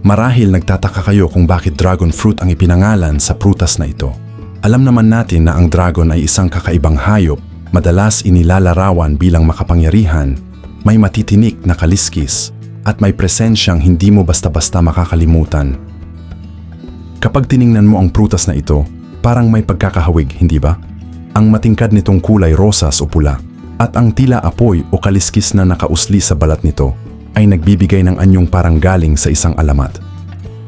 Marahil nagtataka kayo kung bakit dragon fruit ang ipinangalan sa prutas na ito. Alam naman natin na ang dragon ay isang kakaibang hayop, madalas inilalarawan bilang makapangyarihan, may matitinik na kaliskis, at may presensyang hindi mo basta-basta makakalimutan. Kapag tiningnan mo ang prutas na ito, parang may pagkakahawig, hindi ba? Ang matingkad nitong kulay rosas o pula, at ang tila apoy o kaliskis na nakausli sa balat nito, ay nagbibigay ng anyong parang galing sa isang alamat.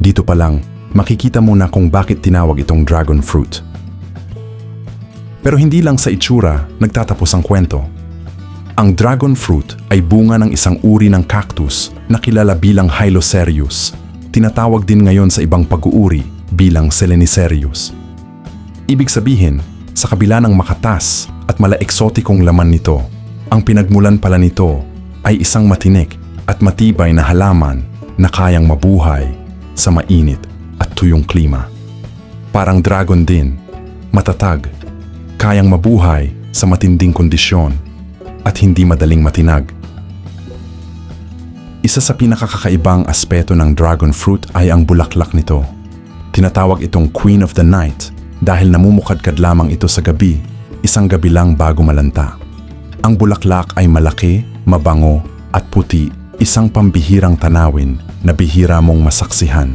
Dito pa lang, makikita mo na kung bakit tinawag itong dragon fruit. Pero hindi lang sa itsura nagtatapos ang kwento. Ang dragon fruit ay bunga ng isang uri ng cactus na kilala bilang Hylocereus. Tinatawag din ngayon sa ibang pag-uuri bilang Selenicerius. Ibig sabihin, sa kabila ng makatas at mala-eksotikong laman nito, ang pinagmulan pala nito ay isang matinik at matibay na halaman na kayang mabuhay sa mainit at tuyong klima. Parang dragon din, matatag, kayang mabuhay sa matinding kondisyon at hindi madaling matinag. Isa sa pinakakakaibang aspeto ng dragon fruit ay ang bulaklak nito. Tinatawag itong Queen of the Night dahil namumukadkad lamang ito sa gabi, isang gabi lang bago malanta. Ang bulaklak ay malaki, mabango at puti, isang pambihirang tanawin na bihira mong masaksihan.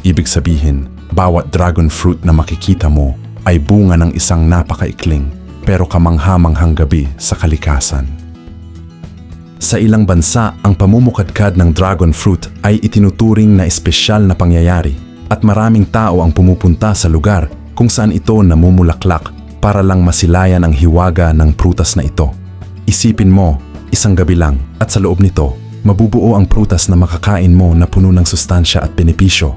Ibig sabihin, bawat dragon fruit na makikita mo ay bunga ng isang napakaikling pero kamangha-manghang gabi sa kalikasan. Sa ilang bansa, ang pamumukadkad ng dragon fruit ay itinuturing na espesyal na pangyayari at maraming tao ang pumupunta sa lugar kung saan ito namumulaklak para lang masilayan ang hiwaga ng prutas na ito. Isipin mo, isang gabi lang at sa loob nito, mabubuo ang prutas na makakain mo na puno ng sustansya at benepisyo.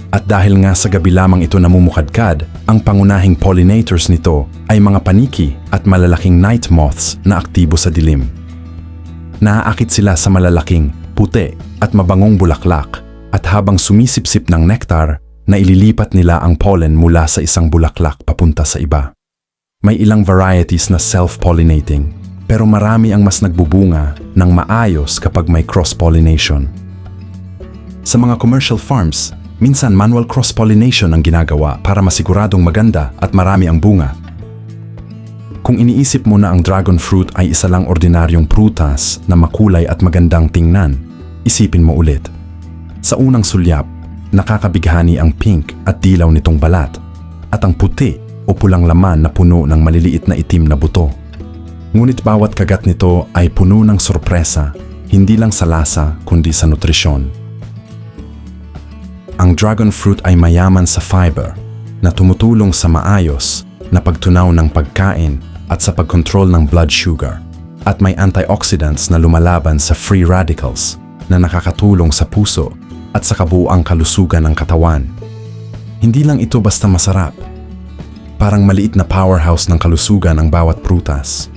At dahil nga sa gabi lamang ito namumukadkad, ang pangunahing pollinators nito ay mga paniki at malalaking night moths na aktibo sa dilim. Naaakit sila sa malalaking, puti at mabangong bulaklak at habang sumisipsip ng nectar, na ililipat nila ang pollen mula sa isang bulaklak papunta sa iba. May ilang varieties na self-pollinating, pero marami ang mas nagbubunga ng maayos kapag may cross-pollination. Sa mga commercial farms, minsan manual cross-pollination ang ginagawa para masiguradong maganda at marami ang bunga. Kung iniisip mo na ang dragon fruit ay isa lang ordinaryong prutas na makulay at magandang tingnan, isipin mo ulit. Sa unang sulyap, nakakabighani ang pink at dilaw nitong balat at ang puti o pulang laman na puno ng maliliit na itim na buto. Ngunit bawat kagat nito ay puno ng sorpresa, hindi lang sa lasa kundi sa nutrisyon. Ang dragon fruit ay mayaman sa fiber na tumutulong sa maayos na pagtunaw ng pagkain at sa pagkontrol ng blood sugar at may antioxidants na lumalaban sa free radicals na nakakatulong sa puso at sa kabuuang kalusugan ng katawan. Hindi lang ito basta masarap. Parang maliit na powerhouse ng kalusugan ang bawat prutas.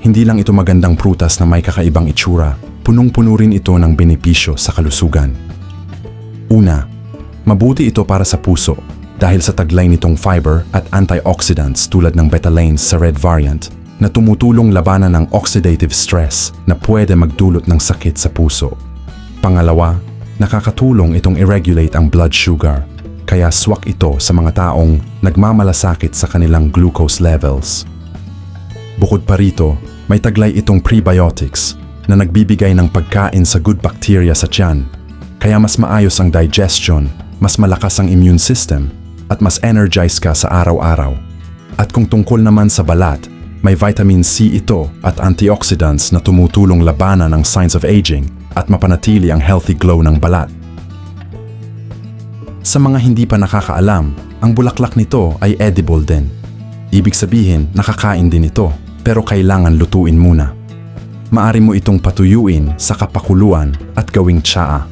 Hindi lang ito magandang prutas na may kakaibang itsura, punong-puno rin ito ng benepisyo sa kalusugan. Una, mabuti ito para sa puso dahil sa taglay nitong fiber at antioxidants tulad ng betalains sa red variant na tumutulong labanan ng oxidative stress na pwede magdulot ng sakit sa puso. Pangalawa, nakakatulong itong i-regulate ang blood sugar, kaya swak ito sa mga taong nagmamalasakit sa kanilang glucose levels. Bukod pa rito, may taglay itong prebiotics na nagbibigay ng pagkain sa good bacteria sa tiyan, kaya mas maayos ang digestion, mas malakas ang immune system, at mas energized ka sa araw-araw. At kung tungkol naman sa balat, may vitamin C ito at antioxidants na tumutulong labanan ang signs of aging at mapanatili ang healthy glow ng balat. Sa mga hindi pa nakakaalam, ang bulaklak nito ay edible din. Ibig sabihin, nakakain din ito, pero kailangan lutuin muna. Maari mo itong patuyuin sa kapakuluan at gawing tsaa.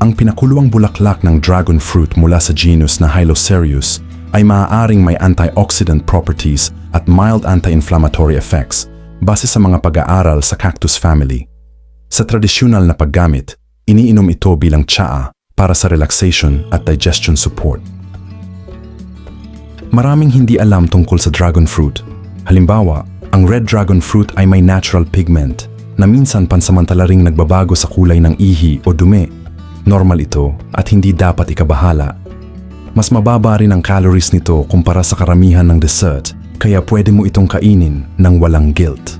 Ang pinakuluang bulaklak ng dragon fruit mula sa genus na Hylocereus ay maaaring may antioxidant properties at mild anti-inflammatory effects base sa mga pag-aaral sa cactus family. Sa tradisyonal na paggamit, iniinom ito bilang tsaa para sa relaxation at digestion support. Maraming hindi alam tungkol sa dragon fruit. Halimbawa, ang red dragon fruit ay may natural pigment na minsan pansamantala ring nagbabago sa kulay ng ihi o dumi. Normal ito at hindi dapat ikabahala. Mas mababa rin ang calories nito kumpara sa karamihan ng dessert, kaya pwede mo itong kainin ng walang guilt.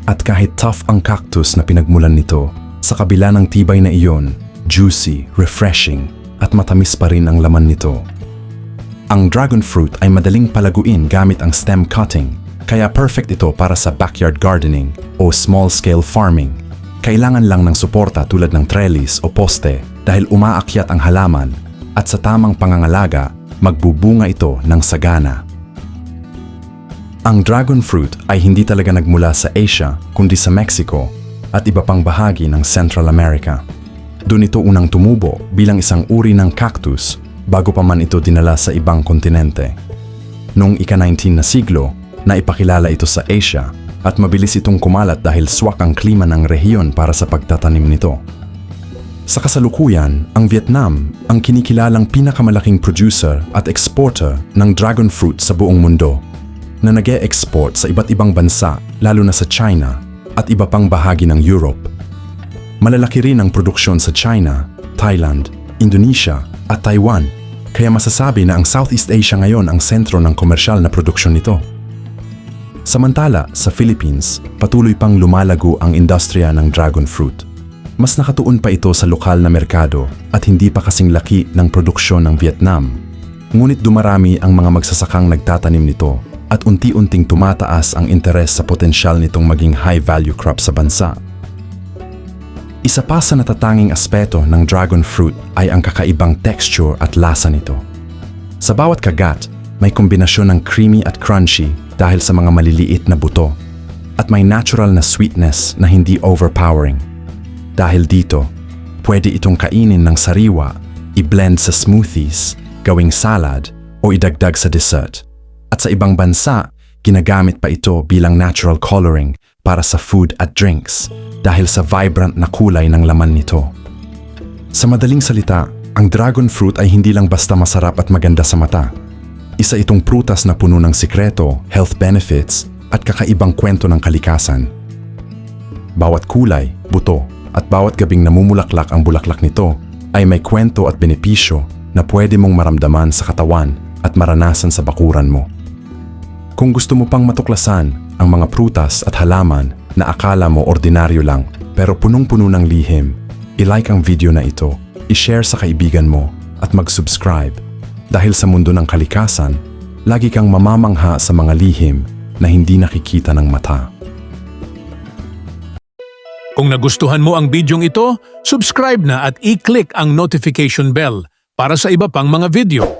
At kahit tough ang cactus na pinagmulan nito, sa kabila ng tibay na iyon, juicy, refreshing, at matamis pa rin ang laman nito. Ang dragon fruit ay madaling palaguin gamit ang stem cutting, kaya perfect ito para sa backyard gardening o small-scale farming. Kailangan lang ng suporta tulad ng trellis o poste dahil umaakyat ang halaman at sa tamang pangangalaga, magbubunga ito ng sagana. Ang dragon fruit ay hindi talaga nagmula sa Asia kundi sa Mexico at iba pang bahagi ng Central America. Doon ito unang tumubo bilang isang uri ng cactus bago pa man ito dinala sa ibang kontinente. Noong ika-19 na siglo, naipakilala ito sa Asia at mabilis itong kumalat dahil swak ang klima ng rehiyon para sa pagtatanim nito. Sa kasalukuyan, ang Vietnam ang kinikilalang pinakamalaking producer at exporter ng dragon fruit sa buong mundo na nag-e-export sa iba't ibang bansa lalo na sa China at iba pang bahagi ng Europe. Malalaki rin ang produksyon sa China, Thailand, Indonesia at Taiwan, kaya masasabi na ang Southeast Asia ngayon ang sentro ng komersyal na produksyon nito. Samantala, sa Philippines, patuloy pang lumalago ang industriya ng dragon fruit. Mas nakatuon pa ito sa lokal na merkado at hindi pa kasing laki ng produksyon ng Vietnam. Ngunit dumarami ang mga magsasakang nagtatanim nito at unti-unting tumataas ang interes sa potensyal nitong maging high-value crop sa bansa. Isa pa sa natatanging aspeto ng dragon fruit ay ang kakaibang texture at lasa nito. Sa bawat kagat, may kombinasyon ng creamy at crunchy dahil sa mga maliliit na buto at may natural na sweetness na hindi overpowering. Dahil dito, pwede itong kainin ng sariwa, i-blend sa smoothies, gawing salad, o idagdag sa dessert. At sa ibang bansa, ginagamit pa ito bilang natural coloring para sa food at drinks dahil sa vibrant na kulay ng laman nito. Sa madaling salita, ang dragon fruit ay hindi lang basta masarap at maganda sa mata. Isa itong prutas na puno ng sikreto, health benefits, at kakaibang kwento ng kalikasan. Bawat kulay, buto, at bawat gabing namumulaklak ang bulaklak nito ay may kwento at benepisyo na pwede mong maramdaman sa katawan at maranasan sa bakuran mo. Kung gusto mo pang matuklasan ang mga prutas at halaman na akala mo ordinaryo lang pero punong-puno ng lihim, i-like ang video na ito, i-share sa kaibigan mo at mag-subscribe dahil sa mundo ng kalikasan, lagi kang mamamangha sa mga lihim na hindi nakikita ng mata. Kung nagustuhan mo ang bidyong ito, subscribe na at i-click ang notification bell para sa iba pang mga video.